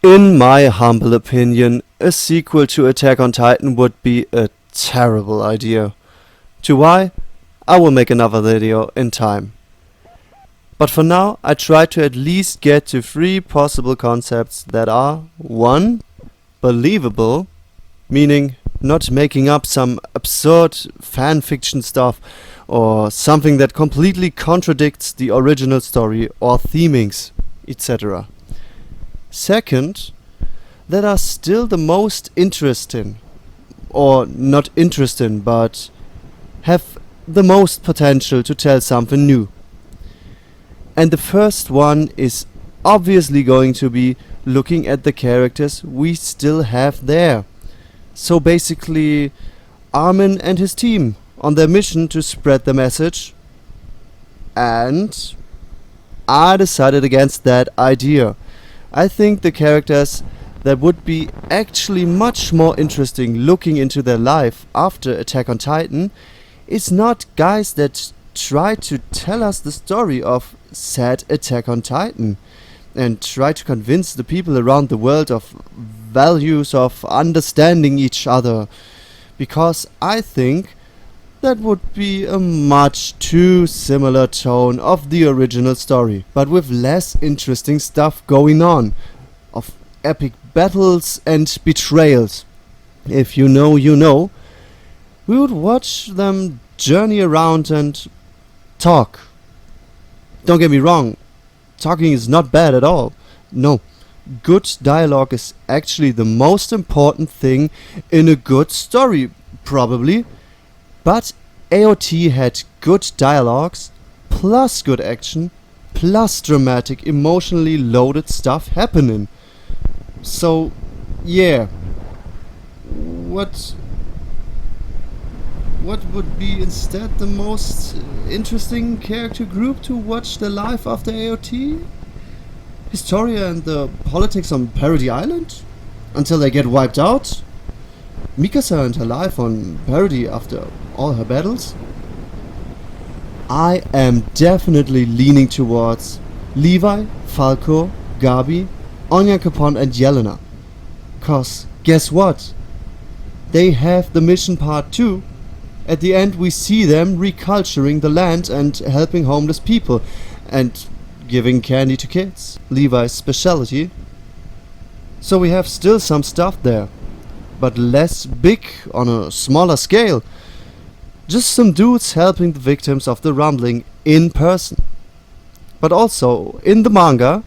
In my humble opinion, a sequel to Attack on Titan would be a terrible idea. To why? I will make another video in time. But for now, I try to at least get to 3 possible concepts that are 1. Believable, meaning not making up some absurd fanfiction stuff or something that completely contradicts the original story or themings, etc. Second, that are still the most interesting, or not interesting, but have the most potential to tell something new. And the first one is obviously going to be looking at the characters we still have there. So basically, Armin and his team on their mission to spread the message, and I decided against that idea. I think the characters that would be actually much more interesting looking into their life after Attack on Titan is not guys that try to tell us the story of said Attack on Titan and try to convince the people around the world of values of understanding each other, because I think that would be a much too similar tone of the original story, but with less interesting stuff going on, of epic battles and betrayals. If you know, you know. We would watch them journey around and talk. Don't get me wrong, talking is not bad at all. No, good dialogue is actually the most important thing in a good story, probably. But AoT had good dialogues, plus good action, plus dramatic, emotionally loaded stuff happening. So, yeah. What would be instead the most interesting character group to watch the life after AoT? Historia and the politics on Parody Island? Until they get wiped out? Mikasa and her life on Parody after all her battles? I am definitely leaning towards Levi, Falco, Gabi, Anya Capone and Yelena. Cause guess what? They have the mission part 2. At the end we see them reculturing the land and helping homeless people and giving candy to kids, Levi's specialty. So we have still some stuff there, but less big on a smaller scale. Just some dudes helping the victims of the rumbling in person. But also, in the manga,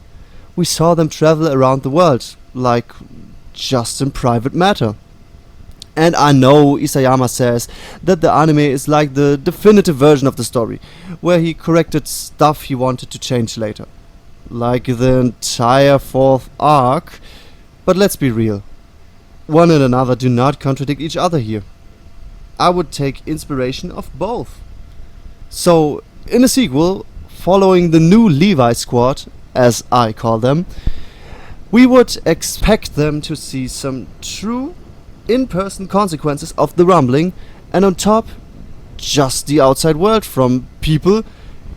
we saw them travel around the world, like just in private matter. And I know Isayama says that the anime is like the definitive version of the story, where he corrected stuff he wanted to change later. Like the entire 4th arc. But let's be real. One and another do not contradict each other here. I would take inspiration of both. So, in a sequel, following the new Levi squad, as I call them, we would expect them to see some true in-person consequences of the rumbling, and on top, just the outside world from people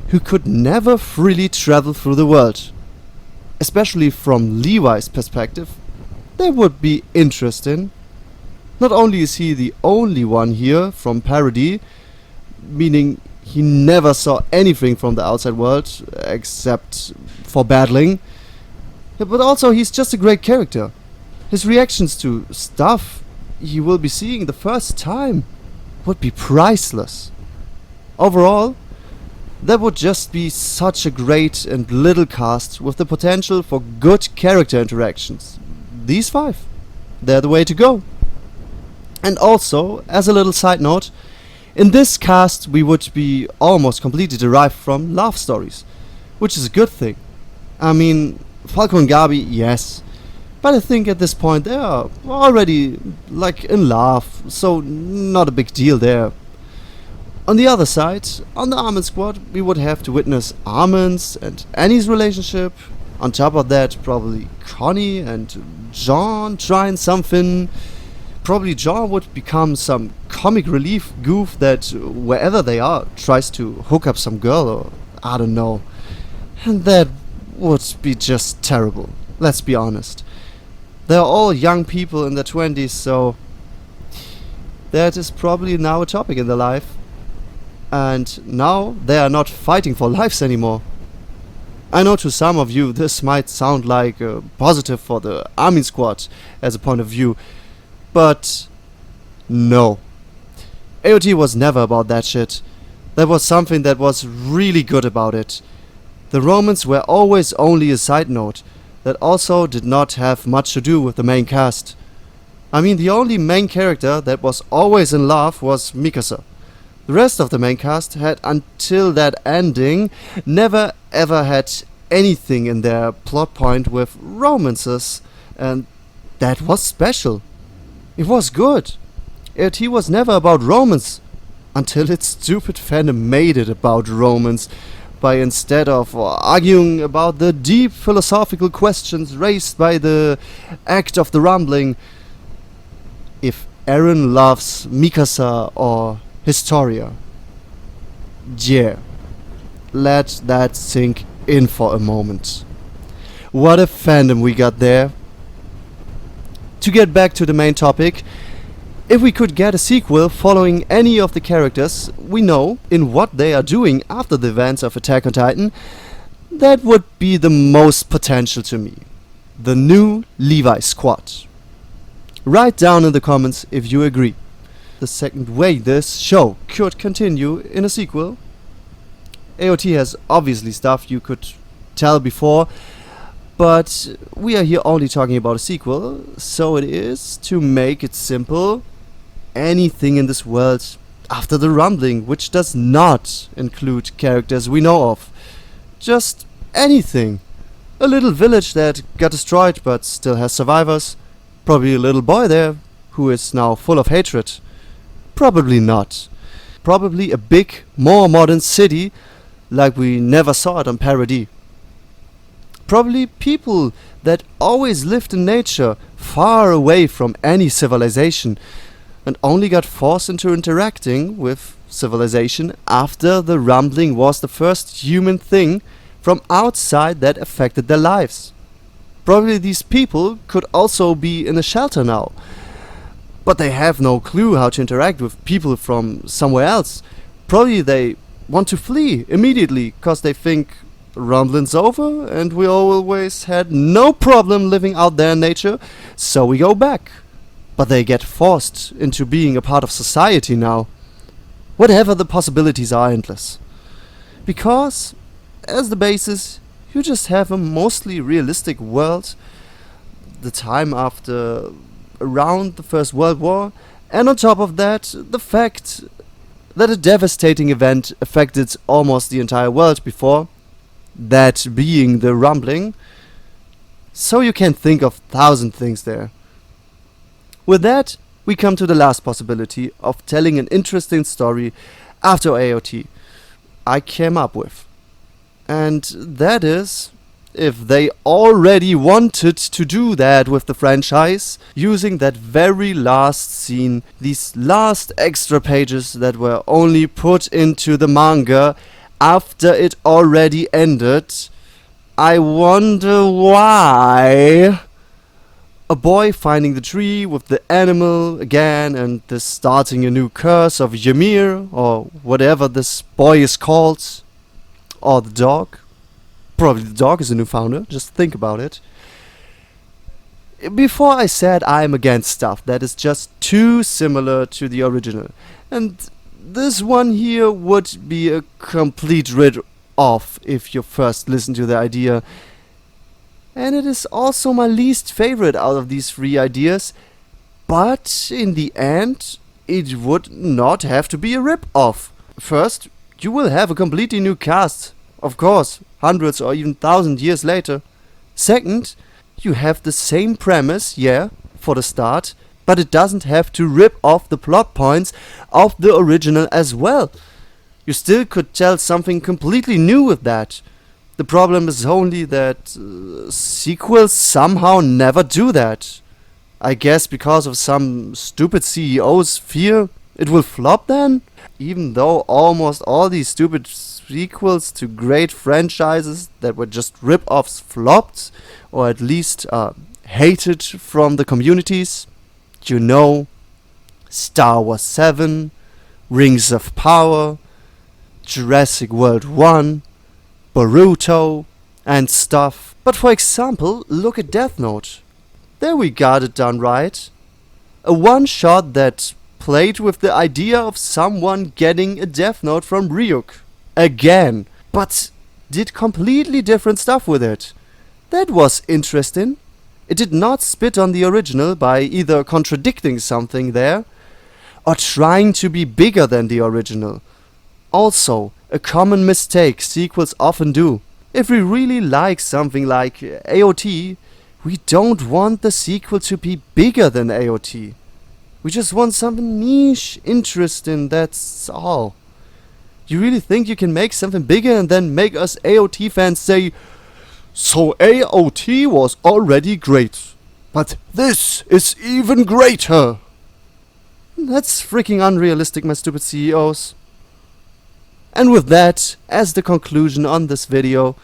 who could never freely travel through the world. Especially from Levi's perspective, that would be interesting. Not only is he the only one here from Parody, meaning he never saw anything from the outside world except for battling, but also he's just a great character. His reactions to stuff he will be seeing the first time would be priceless. Overall, that would just be such a great and little cast with the potential for good character interactions. These 5, they're the way to go. And also, as a little side note, in this cast we would be almost completely derived from love stories, which is a good thing. I mean, Falco and Gabi, yes, but I think at this point they are already like in love, so not a big deal there. On the other side, on the Armin squad, we would have to witness Armin's and Annie's relationship. On top of that, probably Connie and John trying something. Probably John would become some comic relief goof that, wherever they are, tries to hook up some girl or I don't know. And that would be just terrible, let's be honest. They're all young people in their 20s, so that is probably now a topic in their life. And now they are not fighting for lives anymore. I know to some of you this might sound like a positive for the Armin squad as a point of view, but no. AoT was never about that shit. There was something that was really good about it. The Romans were always only a side note that also did not have much to do with the main cast. I mean, the only main character that was always in love was Mikasa. The rest of the main cast had, until that ending, never ever had anything in their plot point with romances, and that was special. It was good. AoT was never about romance, until its stupid fandom made it about romance, by instead of arguing about the deep philosophical questions raised by the act of the rumbling, if Eren loves Mikasa or Historia. Yeah, let that sink in for a moment. What a fandom we got there. To get back to the main topic, if we could get a sequel following any of the characters we know in what they are doing after the events of Attack on Titan, that would be the most potential to me. The new Levi squad. Write down in the comments if you agree. The second way this show could continue in a sequel. AoT has obviously stuff you could tell before, but we are here only talking about a sequel, so it is, to make it simple, anything in this world after the rumbling, which does not include characters we know of. Just anything. A little village that got destroyed but still has survivors. Probably a little boy there who is now full of hatred. Probably not. Probably a big, more modern city like we never saw it on Parody. Probably people that always lived in nature, far away from any civilization, and only got forced into interacting with civilization after the rumbling was the first human thing from outside that affected their lives. Probably these people could also be in a shelter now, but they have no clue how to interact with people from somewhere else. Probably they want to flee immediately because they think rumbling's over and we always had no problem living out there in nature, so we go back. But they get forced into being a part of society now. Whatever, the possibilities are endless. Because, as the basis, you just have a mostly realistic world, the time after around the First World War, and on top of that, the fact that a devastating event affected almost the entire world before, that being the rumbling. So you can think of 1,000 things there. With that, we come to the last possibility of telling an interesting story after AoT I came up with. And that is, if they already wanted to do that with the franchise, using that very last scene, these last extra pages that were only put into the manga after it already ended. I wonder why. A boy finding the tree with the animal again and this starting a new curse of Ymir, or whatever this boy is called, or the dog. Probably the dog is a new founder, just think about it. Before I said I'm against stuff that is just too similar to the original, and this one here would be a complete rid-off if you first listen to the idea. And it is also my least favorite out of these three ideas, but in the end it would not have to be a rip-off. First, you will have a completely new cast, of course, hundreds or even 1,000 years later. Second, you have the same premise, yeah, for the start, but it doesn't have to rip off the plot points of the original as well. You still could tell something completely new with that. The problem is only that sequels somehow never do that. I guess because of some stupid CEO's fear it will flop then? Even though almost all these stupid sequels to great franchises that were just rip-offs flopped, or at least hated from the communities. You know, Star Wars 7, Rings of Power, Jurassic World 1, Boruto, and stuff. But for example, look at Death Note. There we got it done right. A one-shot that played with the idea of someone getting a Death Note from Ryuk. Again, but did completely different stuff with it. That was interesting. It did not spit on the original by either contradicting something there or trying to be bigger than the original. Also, a common mistake sequels often do. If we really like something like AoT, we don't want the sequel to be bigger than AoT. We just want something niche, interesting, that's all. You really think you can make something bigger and then make us AoT fans say, "So AoT was already great, but this is even greater"? That's freaking unrealistic, my stupid CEOs. And with that, as the conclusion on this video,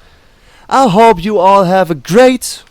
I hope you all have a great